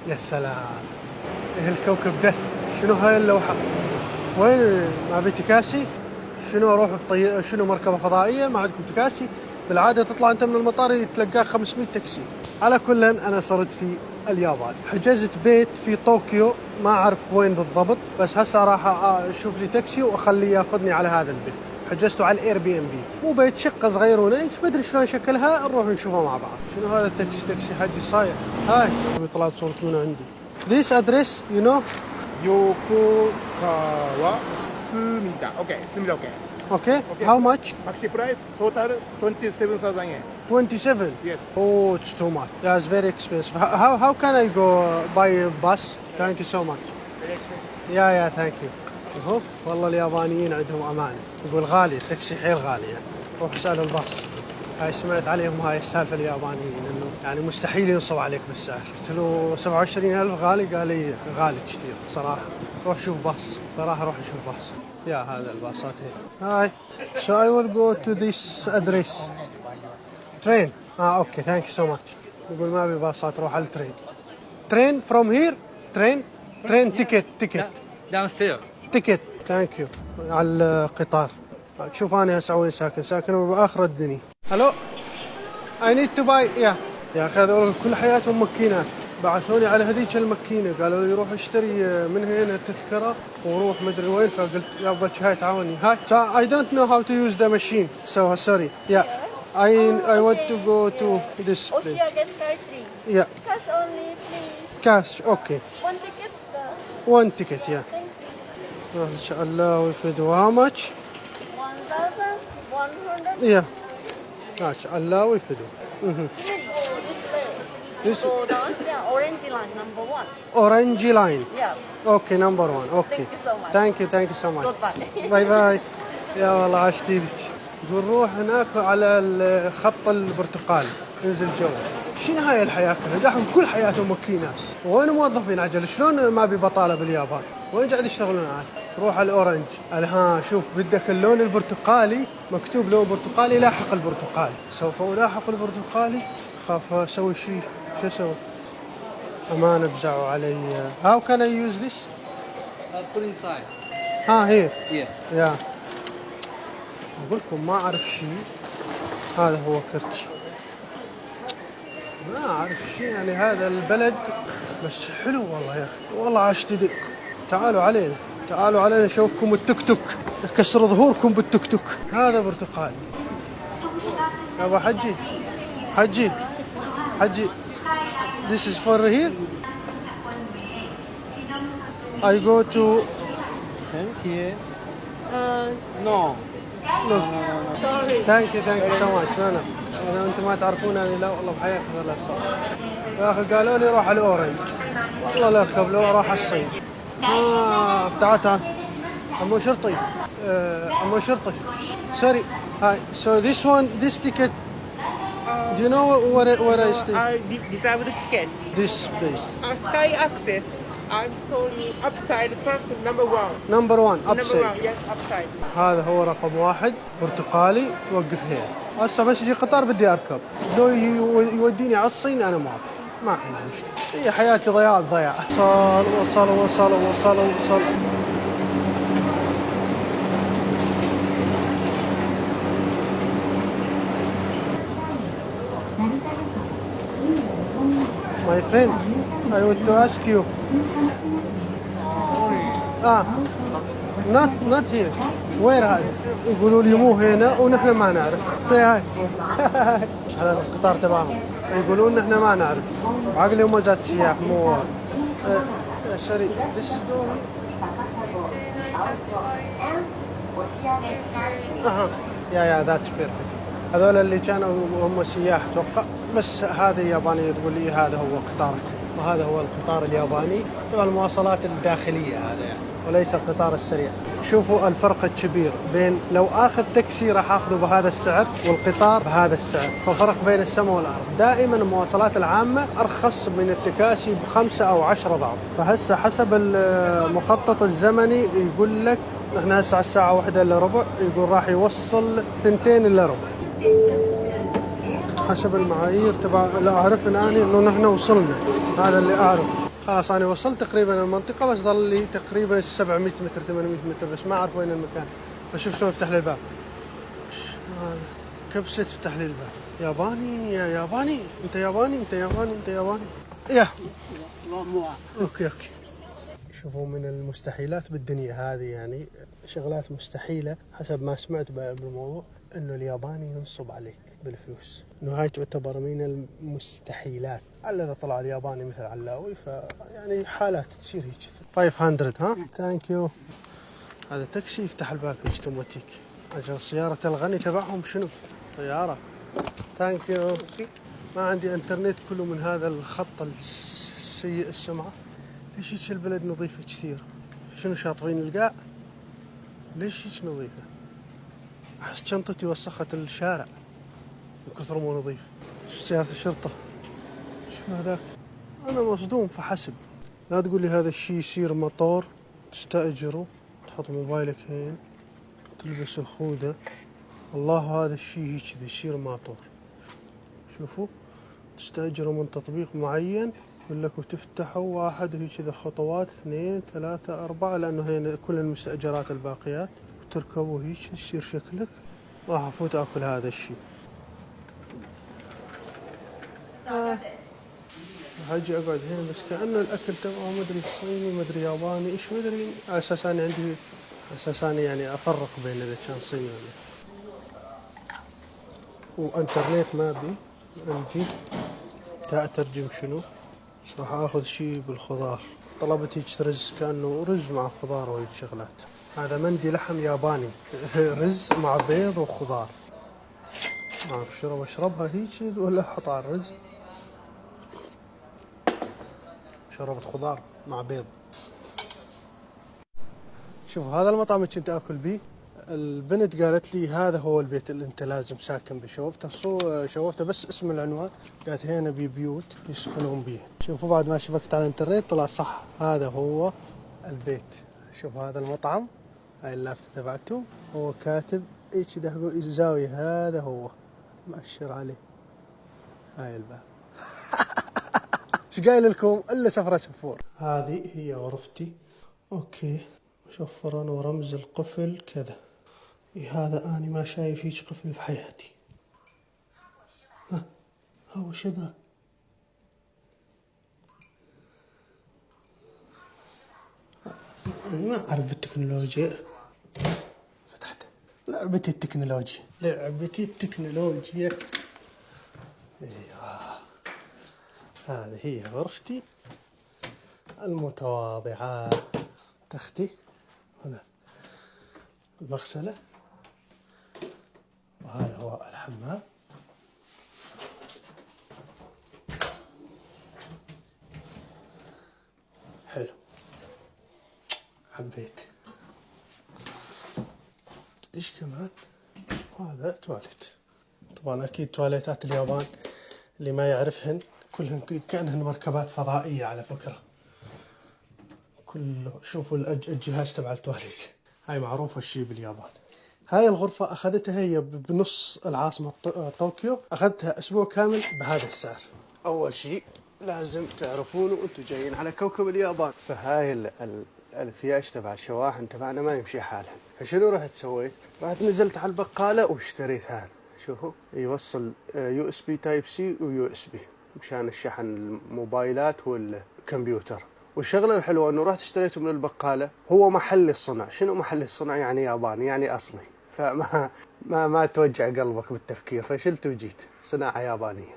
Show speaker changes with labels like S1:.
S1: يا سلام، ايه الكوكب ده؟ شنو هاي اللوحة؟ وين ما ابي تكاسي؟ شنو اروح شنو مركبة فضائية؟ ما عندكم تكاسي؟ بالعادة تطلع انت من المطار يتلقاك 500 تاكسي. على كل انا صرت في اليابان، حجزت بيت في طوكيو، ما اعرف وين بالضبط، بس هسه راح اشوف لي تاكسي واخليه ياخذني على هذا البيت. حجزته على الاير بي ام بي، مو بيت، شقة صغيرونة، ما ادري شلون شكلها، نروح نشوفها مع بعض. شنو هذا التاكسي؟ تاكسي حجي صاير. هاي طلعت صورة منه عندي. This address, you know?
S2: Yokogawa Sumida. Okay, Sumida. Okay.
S1: Okay.
S2: Okay.
S1: How much?
S2: Taxi price total 27,000 yen.
S1: 27.
S2: Yes.
S1: Oh, it's too much. Yeah, it's very expensive. How can I go by a bus? Thank you so much.
S2: Very expensive.
S1: Yeah, thank you. اهو والله اليابانيين عندهم امانه، يقول غالي التاكسي حيل غالي يعني. روح اسال الباص. هاي سمعت عليهم هاي السالفه اليابانيين انه يعني مستحيل ينصب عليك بالسعر. قلت له 27,000 غالي؟ قال لي غالي كثير صراحه. روح شوف باص، صراحه روح شوف باص. يا هذا الباصات هي. هاي. So I will go to this address. Train. اوكي ثانك يو سو ماتش. يقول ما ابي باصات، روح على الترين. Train from here. Train ticket.
S3: Downstairs.
S1: تيكت ثانك يو على القطار. شوف انا هسه وين ساكن باخر الدنيا. هلو اي نيد تو باي. يا اخي هذول كل حياتهم مكينات. بعثوني على هذيك المكينه، قالوا لي روح اشتري من هنا تذكره وروح مدري وين، فقلت يا اول شيء هاي تعاوني. هاي so I don't know how to use the machine so sorry. I want to go to this place.
S4: Oshiage Sky 3.
S1: Yeah.
S4: Cash only, please.
S1: Cash. Okay.
S4: One ticket, sir.
S1: One ticket. Yeah.
S4: Thank you.
S1: ان شاء الله ويفيدوا. How much?
S4: 1,100.
S1: Yeah. ما شاء الله ويفيدوا. This
S4: Go down, yeah, orange line, number 1.
S1: orange line.
S4: Yeah.
S1: Okay, number 1. Okay.
S4: Thank you so much.
S1: Thank you so much.
S4: Goodbye.
S1: باي باي. يا والله عشت ايدك. يقول روح هناك على الخط البرتقالي انزل جو. شنو هاي الحياة كلها؟ دحهم كل حياتهم ماكينات. وين موظفين عجل؟ شلون ما بي بطالة باليابان؟ وين قاعد يشتغلون عاد؟ روح على الاورنج. ها شوف بدك اللون البرتقالي، مكتوب لون برتقالي لاحق البرتقالي. سوف الاحق البرتقالي. خاف اسوي شيء. شو اسوي؟ امانة بزعوا علي. How can I use this?
S3: Put inside.
S1: هير.
S3: Yeah.
S1: يا اقول لكم ما اعرف شيء. هذا هو كرتي. ما اعرف شيء يعني هذا البلد، بس حلو والله يا اخي، والله عاشت ايديكم. تعالوا علينا نشوفكم التوك توك، كسر ظهوركم بالتوك توك. هذا برتقالي. يا ابو حجي this is for here. I go to
S3: Thank you. No.
S1: look. Thank you so much. لا اذا انتم ما تعرفونني لا والله بحياتي ولا صار. يا اخي قالوا لي روح على الاورنج، والله لا اركب له راح الصين. تعال عمو شرطي. Sorry. Hi. So this ticket. Do you know where I stay?
S5: Reserved tickets.
S1: This place.
S5: Sky Access. I'm sorry. Upside park number 1.
S1: Number 1
S5: Number
S1: upside.
S5: 1, yes, upside.
S1: هذا هو رقم 1 برتقالي. وقف هنا. هسه بس يجي قطار بدي اركب، لو يوديني على الصين انا موافق، ما عندي مشكله. هي حياتي ضياع. وصل. My friend, I want to ask you. Not here. Where هذا؟ يقولوا لي مو هنا ونحن ما نعرف. هاي. هذا القطار تبعهم. يقولون نحن ما نعرف. عقلي هم زاد سياح مو. Sorry. This is going. Yeah, that's perfect. هذول اللي كانوا هم سياح اتوقع، بس هذه يابانية تقول لي هذا هو قطارك، وهذا هو القطار الياباني تبع المواصلات الداخلية هذا يعني، وليس القطار السريع. شوفوا الفرق الكبير بين لو اخذ تاكسي راح اخذه بهذا السعر والقطار بهذا السعر، ففرق بين السماء والارض. دائما المواصلات العامة ارخص من التكاسي ب5 أو 10 ضعف. فهسه حسب المخطط الزمني يقول لك احنا هسه على الساعة 1 إلا ربع، يقول راح يوصل 2 إلا ربع. حسب المعايير تبع اللي اعرف اني انه نحن وصلنا، هذا اللي اعرف. خلاص أنا وصلت تقريبا المنطقة، بس ضل لي تقريبا 700 متر 800 متر، بس ما أعرف وين المكان. بشوف شلون يفتح لي الباب. هذا كبسة تفتح لي الباب. ياباني يا ياباني، أنت ياباني أنت ياباني أنت ياباني. يا أوكي. شوفوا من المستحيلات بالدنيا هذه، يعني شغلات مستحيلة حسب ما سمعت بالموضوع، انه الياباني ينصب عليك بالفلوس، انه هاي تعتبر من المستحيلات. على اذا طلع الياباني مثل علاوي، فيعني حالات تصير هيك. 500 ها؟ ثانك يو. هذا تاكسي يفتح الباب هيك توماتيك. اجل سيارة الغني تبعهم شنو؟ طيارة. ثانك يو. ما عندي انترنت كله من هذا الخط السيء السمعة. ليش هيك البلد نظيفة كثير؟ شنو شاطفين القاع؟ ليش هيك نظيفة؟ أحس شنطتي وسخت الشارع من كثر مو نظيف. سيارة الشرطة. شو هذاك؟ أنا مصدوم فحسب. لا تقول لي هذا الشيء يصير مطار تستأجره، تحط موبايلك هين، تلبس الخوذة. الله هذا الشيء هيك يصير مطار. شوفوا، تستأجره من تطبيق معين، يقول لك وتفتحوا 1 وهيك كذا خطوات 2 3 4، لأنه هنا كل المستأجرات الباقيات، وتركبوا هيك يصير شكلك. راح أفوت أكل هذا الشيء. هاجي أقعد هنا، بس كأنه الأكل تبعه مدري صيني مدري ياباني إيش مدري، على أساس أنا عندي، على أساس أنا يعني أفرق بين إذا كان صيني ولا. وإنترنت ما بي عندي، أترجم شنو؟ بس راح اخذ شيء بالخضار. طلبت هيك رز، كأنه رز مع خضار وهيك شغلات. هذا مندي لحم ياباني رز مع بيض وخضار. ما اعرف شو اشربها هيك ولا احط على الرز. شربت خضار مع بيض. شوف هذا المطعم اللي كنت اكل بيه، البنت قالت لي هذا هو البيت اللي انت لازم ساكن به. شوفته بس اسم العنوان، قالت هنا بيوت يسكنون به. شوفوا بعد ما شبكت على الانترنت طلع صح، هذا هو البيت. شوف هذا المطعم، هاي اللافتة تبعته، هو كاتب ايش دهقوا الزاوية، هذا هو مؤشر عليه. هاي الباب. ايش قايل لكم الا سفرة سفور. هذه هي غرفتي. اوكي، شوف فرن ورمز القفل كذا. هذا أنا ما شايف هيك قفل بحياتي. هو شو ذا؟ ما أعرف التكنولوجيا. فتحت لعبتي التكنولوجيا. ايوه، هذه هي غرفتي المتواضعة. تختي هنا المغسلة، وهذا هو الحمام. حلو، حبيت. ايش كمان؟ هذا تواليت. طبعا اكيد تواليتات اليابان اللي ما يعرفهن كلهن كأنهن مركبات فضائية على فكرة. كله شوفوا الجهاز تبع التواليت، هاي معروفة الشيء باليابان. هاي الغرفة أخذتها هي بنص العاصمة طوكيو، أخذتها أسبوع كامل بهذا السعر. أول شيء لازم تعرفونه وأنتم جايين على كوكب اليابان، فهاي الفياش تبع الشواحن تبعنا ما يمشي حالها. فشنو رحت سويت؟ رحت نزلت على البقالة واشتريت هذا. شوفوا يوصل USB Type C و USB مشان الشحن الموبايلات والكمبيوتر. والشغلة الحلوة انه رحت اشتريته من البقالة، هو محل الصنع. شنو محل الصنع؟ يعني ياباني، يعني اصلي. فما ما توجع قلبك بالتفكير، فشلت وجيت صناعة يابانية.